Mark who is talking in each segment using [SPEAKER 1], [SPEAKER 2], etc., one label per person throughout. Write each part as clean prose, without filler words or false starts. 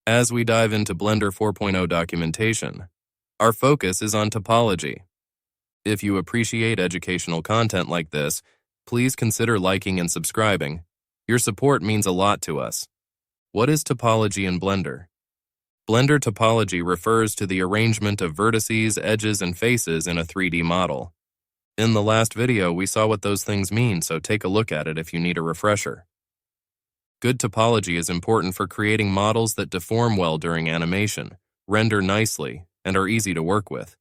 [SPEAKER 1] As we dive into Blender 4.0 documentation, our focus is on topology. If you appreciate educational content like this, please consider liking and subscribing. Your support means a lot to us. What is topology in Blender? Blender topology refers to the arrangement of vertices, edges, and faces in a 3D model. In the last video, we saw what those things mean, so take a look at it if you need a refresher. Good topology is important for creating models that deform well during animation, render nicely, and are easy to work with.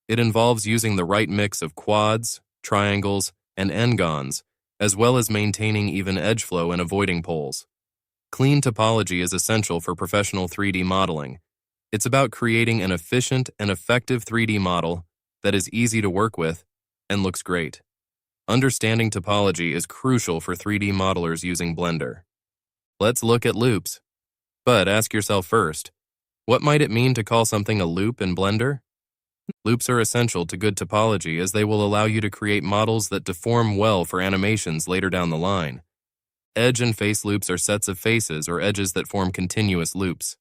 [SPEAKER 1] It involves using the right mix of quads, triangles, and n-gons, as well as maintaining even edge flow and avoiding poles. Clean topology is essential for professional 3D modeling. It's about creating an efficient and effective 3D model that is easy to work with and looks great. Understanding topology is crucial for 3D modelers using Blender. Let's look at loops. But ask yourself first, what might it mean to call something a loop in Blender? Loops are essential to good topology as they will allow you to create models that deform well for animations later down the line. Edge and face loops are sets of faces or edges that form continuous loops.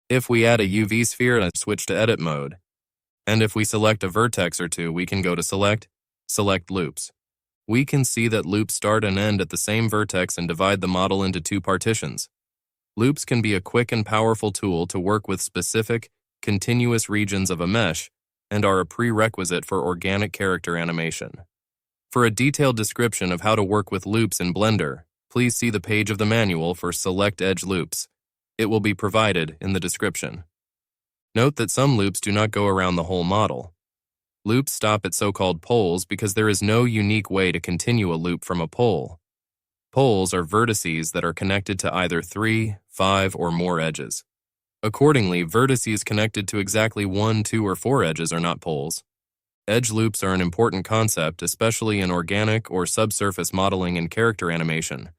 [SPEAKER 1] If we add a UV sphere and switch to edit mode, and if we select a vertex or two, we can go to select loops. We can see that loops start and end at the same vertex and divide the model into two partitions. Loops can be a quick and powerful tool to work with specific, continuous regions of a mesh and are a prerequisite for organic character animation. For a detailed description of how to work with loops in Blender, please see the page of the manual for Select Edge Loops. It will be provided in the description. Note that some loops do not go around the whole model. Loops stop at so-called poles because there is no unique way to continue a loop from a pole. Poles are vertices that are connected to either 3, 5, or more edges. Accordingly, vertices connected to exactly 1, 2, or 4 edges are not poles. Edge loops are an important concept, especially in organic or subsurface modeling and character animation.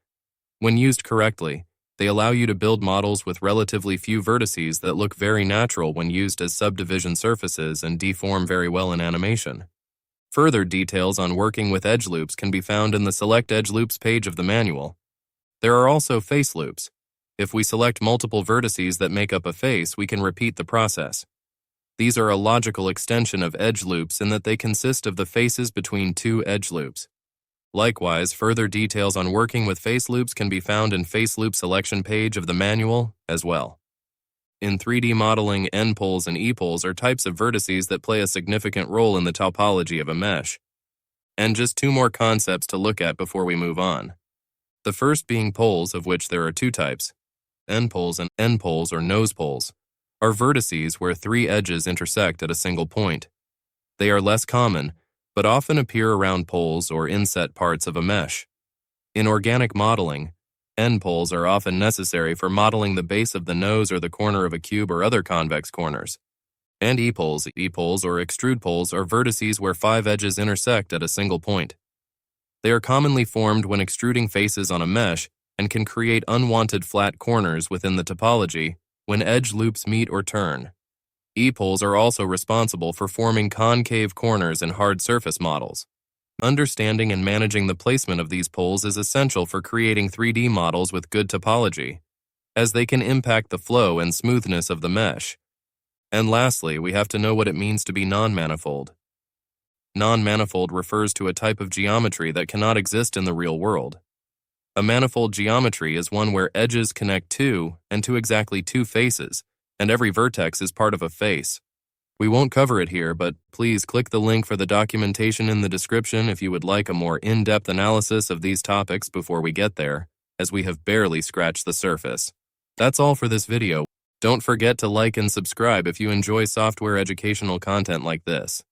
[SPEAKER 1] When used correctly, they allow you to build models with relatively few vertices that look very natural when used as subdivision surfaces and deform very well in animation. Further details on working with edge loops can be found in the Select Edge Loops page of the manual. There are also face loops. If we select multiple vertices that make up a face, we can repeat the process. These are a logical extension of edge loops in that they consist of the faces between two edge loops. Likewise, further details on working with face loops can be found in Face Loop Selection page of the manual as well. In 3D modeling, N-poles and E-poles are types of vertices that play a significant role in the topology of a mesh. And just two more concepts to look at before we move on. The first being poles, of which there are two types. N-poles and N-poles or nose poles are vertices where 3 edges intersect at a single point. They are less common, but often appear around poles or inset parts of a mesh. In organic modeling, N-poles are often necessary for modeling the base of the nose or the corner of a cube or other convex corners. And E-poles or extrude poles are vertices where 5 edges intersect at a single point. They are commonly formed when extruding faces on a mesh and can create unwanted flat corners within the topology when edge loops meet or turn. E-poles are also responsible for forming concave corners in hard surface models. Understanding and managing the placement of these poles is essential for creating 3D models with good topology, as they can impact the flow and smoothness of the mesh. And lastly, we have to know what it means to be non-manifold. Non-manifold refers to a type of geometry that cannot exist in the real world. A manifold geometry is one where edges connect to and to exactly 2 faces, and every vertex is part of a face. We won't cover it here, but please click the link for the documentation in the description if you would like a more in-depth analysis of these topics before we get there, as we have barely scratched the surface. That's all for this video. Don't forget to like and subscribe if you enjoy software educational content like this.